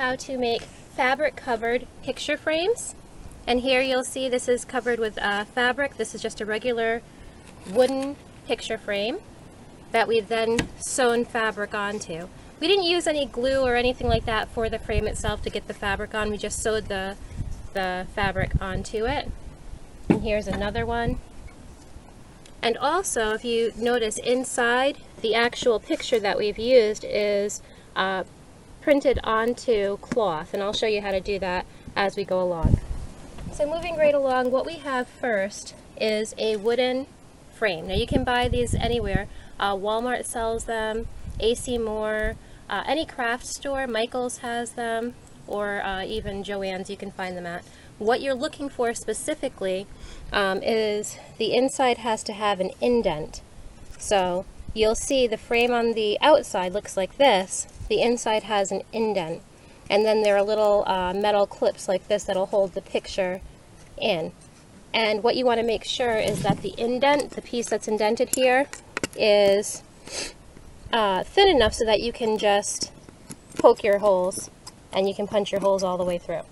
how to make fabric covered picture frames. And here you'll see this is covered with fabric. This is just a regular wooden picture frame that we've then sewn fabric onto. We didn't use any glue or anything like that for the frame itself to get the fabric on. We just sewed the fabric onto it. And here's another one. And also, if you notice inside, the actual picture that we've used is printed onto cloth, and I'll show you how to do that as we go along. So moving right along, what we have first is a wooden frame. Now you can buy these anywhere. Walmart sells them, AC Moore, any craft store, Michael's has them, or even Joann's you can find them at. What you're looking for specifically is the inside has to have an indent. So you'll see the frame on the outside looks like this. The inside has an indent. And then there are little metal clips like this that'll hold the picture in. And what you want to make sure is that the indent, the piece that's indented here, is thin enough so that you can just poke your holes and you can punch your holes all the way through.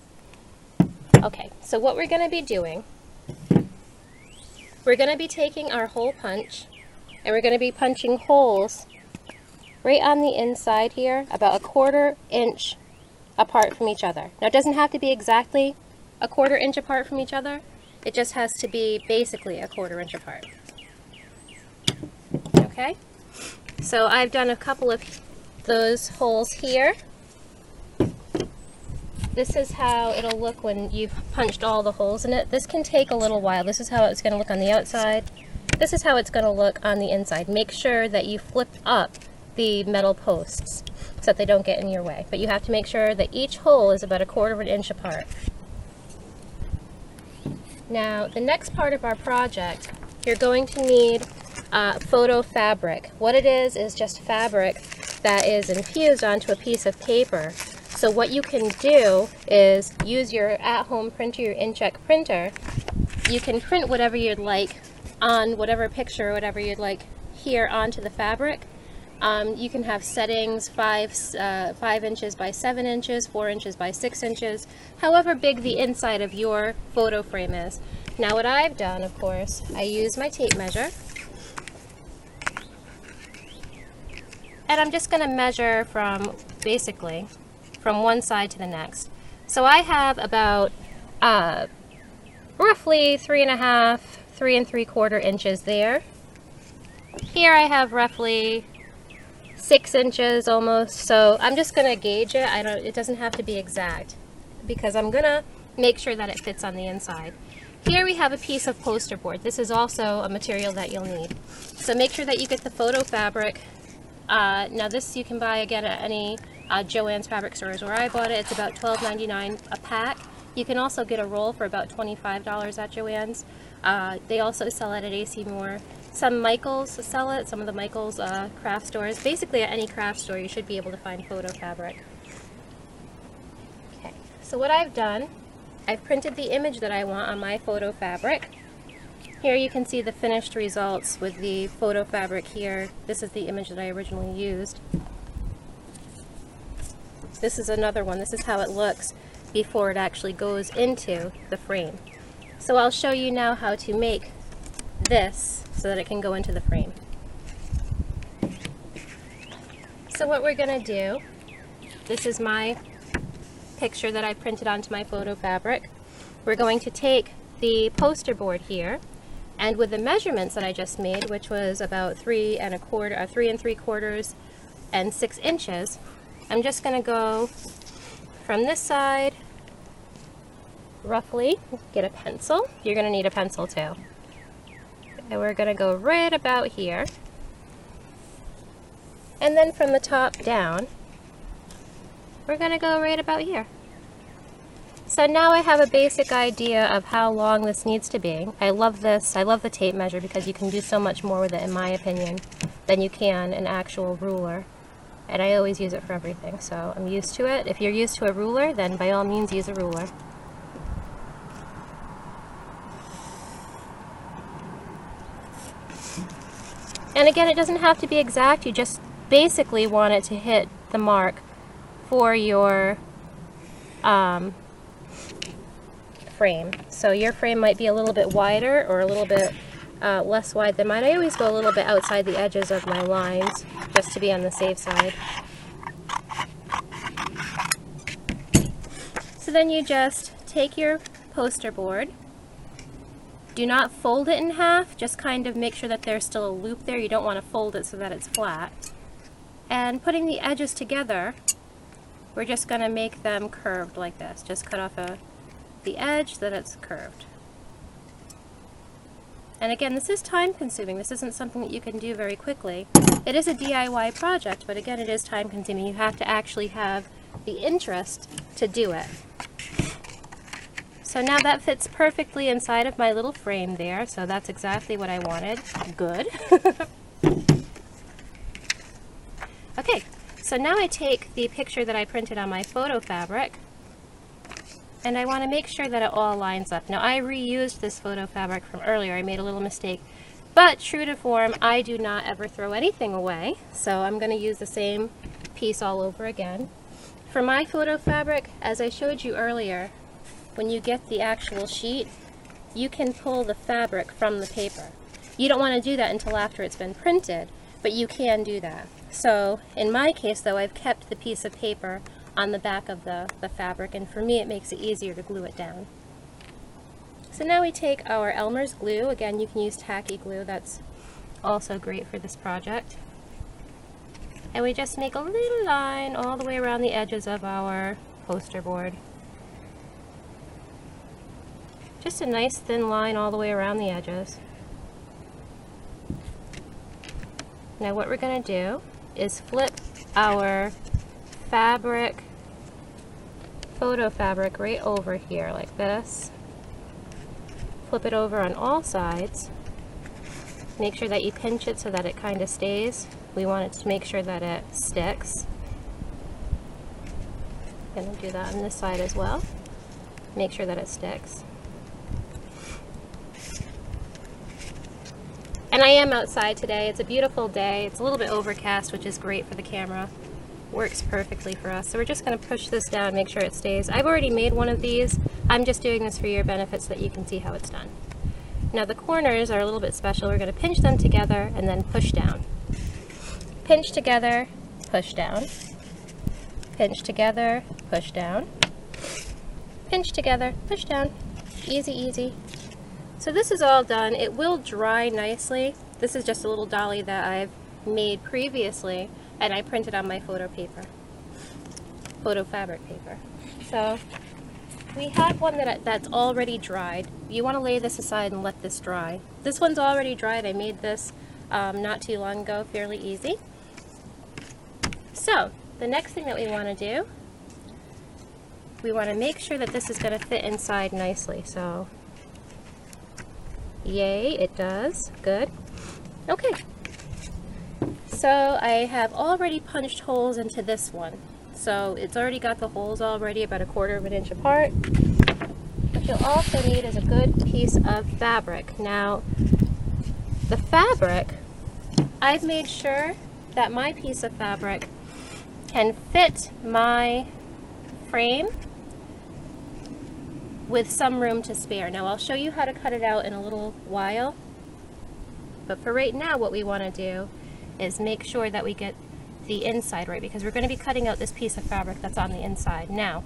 Okay, so what we're going to be doing, we're going to be taking our hole punch and we're going to be punching holes right on the inside here, about 1/4 inch apart from each other. Now it doesn't have to be exactly 1/4 inch apart from each other, it just has to be basically 1/4 inch apart. Okay, so I've done a couple of those holes here. This is how it'll look when you've punched all the holes in it. This can take a little while. This is how it's going to look on the outside. This is how it's going to look on the inside. Make sure that you flip up the metal posts so that they don't get in your way. But you have to make sure that each hole is about 1/4 inch apart. Now, the next part of our project, you're going to need photo fabric. What it is just fabric that is infused onto a piece of paper. So what you can do is use your at-home printer, your inkjet printer. You can print whatever you'd like on whatever picture or whatever you'd like here onto the fabric. You can have settings 5 inches by 7 inches, 4 inches by 6 inches, however big the inside of your photo frame is. Now what I've done, of course, I use my tape measure. And I'm just going to measure from, basically, from one side to the next. So I have about roughly 3.5, 3 3/4 inches there. Here I have roughly 6 inches almost, so I'm just going to gauge it. It doesn't have to be exact because I'm going to make sure that it fits on the inside. Here we have a piece of poster board. This is also a material that you'll need. So make sure that you get the photo fabric. Now this you can buy again at any Joann's fabric stores. Where I bought it, it's about $12.99 a pack. You can also get a roll for about $25 at Joann's. They also sell it at AC Moore. Some Michael's sell it, some of the Michael's craft stores. Basically at any craft store you should be able to find photo fabric. Okay, so what I've done, I've printed the image that I want on my photo fabric. Here you can see the finished results with the photo fabric here. This is the image that I originally used. This is another one. This is how it looks before it actually goes into the frame. So I'll show you now how to make this so that it can go into the frame. So what we're going to do, this is my picture that I printed onto my photo fabric. We're going to take the poster board here, and with the measurements that I just made, which was about 3 3/4 and 6 inches, I'm just going to go from this side, roughly, get a pencil. You're going to need a pencil too. And we're going to go right about here. And then from the top down, we're going to go right about here. So now I have a basic idea of how long this needs to be. I love this. I love the tape measure because you can do so much more with it, in my opinion, than you can an actual ruler. And I always use it for everything, so I'm used to it. If you're used to a ruler, then by all means use a ruler. And again, it doesn't have to be exact. You just basically want it to hit the mark for your frame. So your frame might be a little bit wider or a little bit less wide than mine. I always go a little bit outside the edges of my lines just to be on the safe side. So then you just take your poster board. Do not fold it in half, just kind of make sure that there's still a loop there. You don't want to fold it so that it's flat. And putting the edges together, we're just going to make them curved like this. Just cut off the edge so that it's curved. And again, this is time consuming. This isn't something that you can do very quickly. It is a DIY project, but again, it is time consuming. You have to actually have the interest to do it. So now that fits perfectly inside of my little frame there, so that's exactly what I wanted. Good. Okay, so now I take the picture that I printed on my photo fabric, and I want to make sure that it all lines up. Now I reused this photo fabric from earlier. I made a little mistake, but true to form, I do not ever throw anything away, so I'm going to use the same piece all over again. For my photo fabric, as I showed you earlier, when you get the actual sheet, you can pull the fabric from the paper. You don't want to do that until after it's been printed, but you can do that. So in my case though, I've kept the piece of paper on the back of the fabric, and for me it makes it easier to glue it down. So now we take our Elmer's glue. Again, you can use tacky glue, that's also great for this project. And we just make a little line all the way around the edges of our poster board. Just a nice thin line all the way around the edges. Now what we're going to do is flip our fabric, photo fabric, right over here like this. Flip it over on all sides. Make sure that you pinch it so that it kind of stays. We want it to make sure that it sticks. I'm going to do that on this side as well. Make sure that it sticks. And I am outside today. It's a beautiful day. It's a little bit overcast, which is great for the camera. Works perfectly for us. So we're just going to push this down, make sure it stays. I've already made one of these. I'm just doing this for your benefit so that you can see how it's done. Now the corners are a little bit special. We're going to pinch them together and then push down. Pinch together, push down. Pinch together, push down. Pinch together, push down. Easy, easy. So this is all done. It will dry nicely. This is just a little dolly that I've made previously, and I printed on my photo fabric paper. So we have one that's already dried. You want to lay this aside and let this dry. This one's already dried. I made this not too long ago, fairly easy. So the next thing that we want to do, we want to make sure that this is going to fit inside nicely. So yay, it does. Good. Okay. So I have already punched holes into this one. So it's already got the holes already about 1/4 of an inch apart. What you'll also need is a good piece of fabric. Now, the fabric, I've made sure that my piece of fabric can fit my frame with some room to spare. Now I'll show you how to cut it out in a little while, but for right now what we want to do is make sure that we get the inside right, because we're going to be cutting out this piece of fabric that's on the inside. Now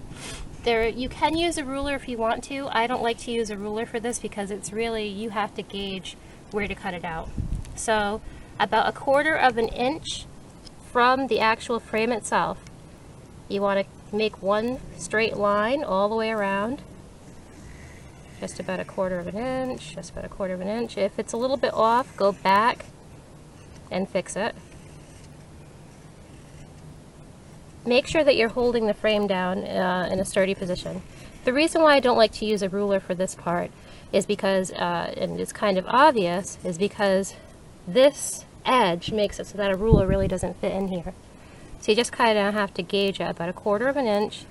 you can use a ruler if you want to. I don't like to use a ruler for this because it's really, you have to gauge where to cut it out. So about 1/4 of an inch from the actual frame itself, you want to make one straight line all the way around. Just about 1/4 of an inch, just about 1/4 of an inch. If it's a little bit off, go back and fix it. Make sure that you're holding the frame down in a sturdy position. The reason why I don't like to use a ruler for this part is because, and it's kind of obvious, is because this edge makes it so that a ruler really doesn't fit in here. So you just kind of have to gauge it about 1/4 of an inch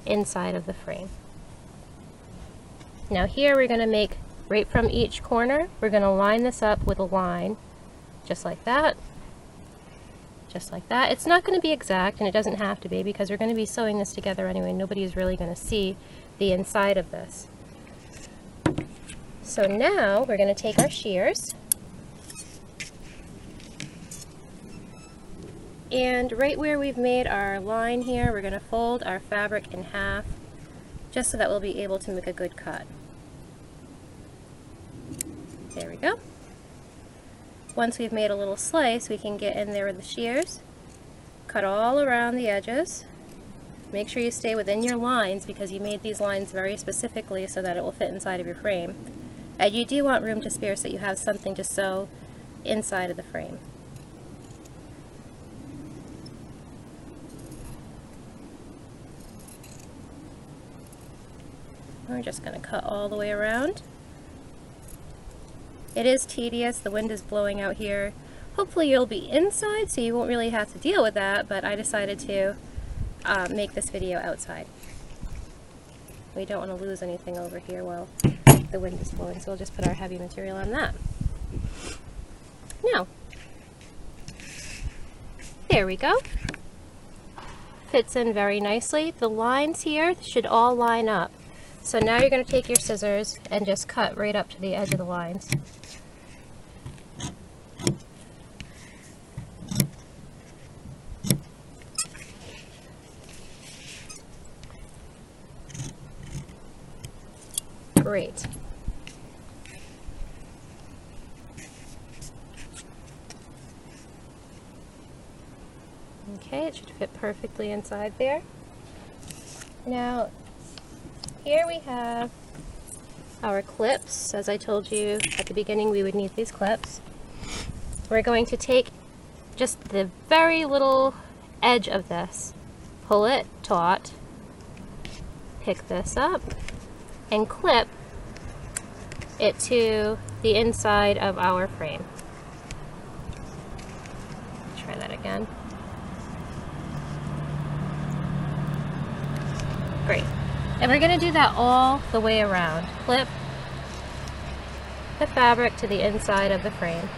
inside of the frame. Now here we're going to make, right from each corner, we're going to line this up with a line, just like that, just like that. It's not going to be exact, and it doesn't have to be, because we're going to be sewing this together anyway. Nobody is really going to see the inside of this. So now we're going to take our shears, and right where we've made our line here, we're going to fold our fabric in half, just so that we'll be able to make a good cut. There we go. Once we've made a little slice, we can get in there with the shears, cut all around the edges. Make sure you stay within your lines, because you made these lines very specifically so that it will fit inside of your frame. And you do want room to spare so you have something to sew inside of the frame. We're just going to cut all the way around. It is tedious, the wind is blowing out here. Hopefully you'll be inside so you won't really have to deal with that, but I decided to make this video outside. We don't want to lose anything over here while the wind is blowing, so we'll just put our heavy material on that. Now, there we go. Fits in very nicely. The lines here should all line up. So now you're going to take your scissors and just cut right up to the edge of the lines. Great. Okay, it should fit perfectly inside there. Now, here we have our clips. As I told you at the beginning, we would need these clips. We're going to take just the very little edge of this, pull it taut, pick this up, and clip it to the inside of our frame. Try that again. Great. And we're going to do that all the way around. Clip the fabric to the inside of the frame.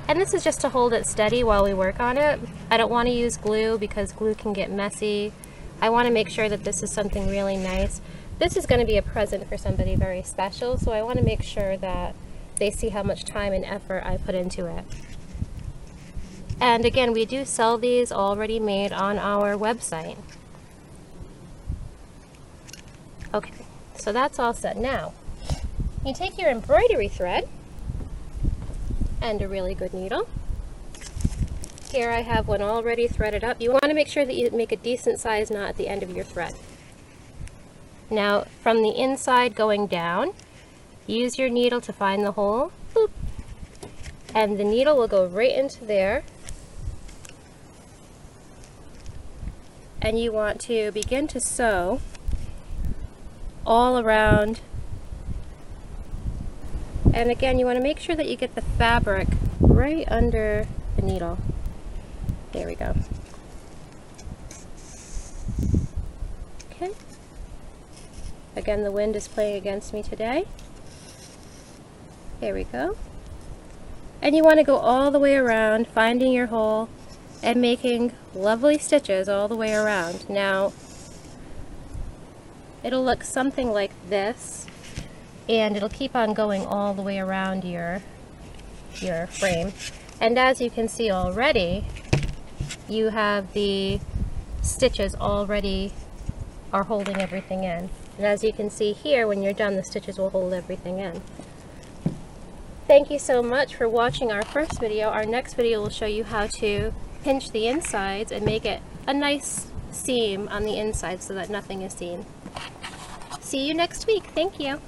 And this is just to hold it steady while we work on it. I don't want to use glue because glue can get messy. I want to make sure that this is something really nice. This is going to be a present for somebody very special, so I want to make sure that they see how much time and effort I put into it. And again, we do sell these already made on our website. Okay, so that's all set. Now, you take your embroidery thread and a really good needle. Here I have one already threaded up. You want to make sure that you make a decent size knot at the end of your thread. Now, from the inside going down, use your needle to find the hole, boop, and the needle will go right into there. And you want to begin to sew all around. And again, you want to make sure that you get the fabric right under the needle. There we go. Okay. Again, the wind is playing against me today. There we go. And you want to go all the way around, finding your hole and making lovely stitches all the way around. Now, it'll look something like this, and it'll keep on going all the way around your frame. And as you can see already, you have the stitches already are holding everything in. And as you can see here, when you're done, the stitches will hold everything in. Thank you so much for watching our first video. Our next video will show you how to pinch the insides and make it a nice seam on the inside so that nothing is seen. See you next week. Thank you.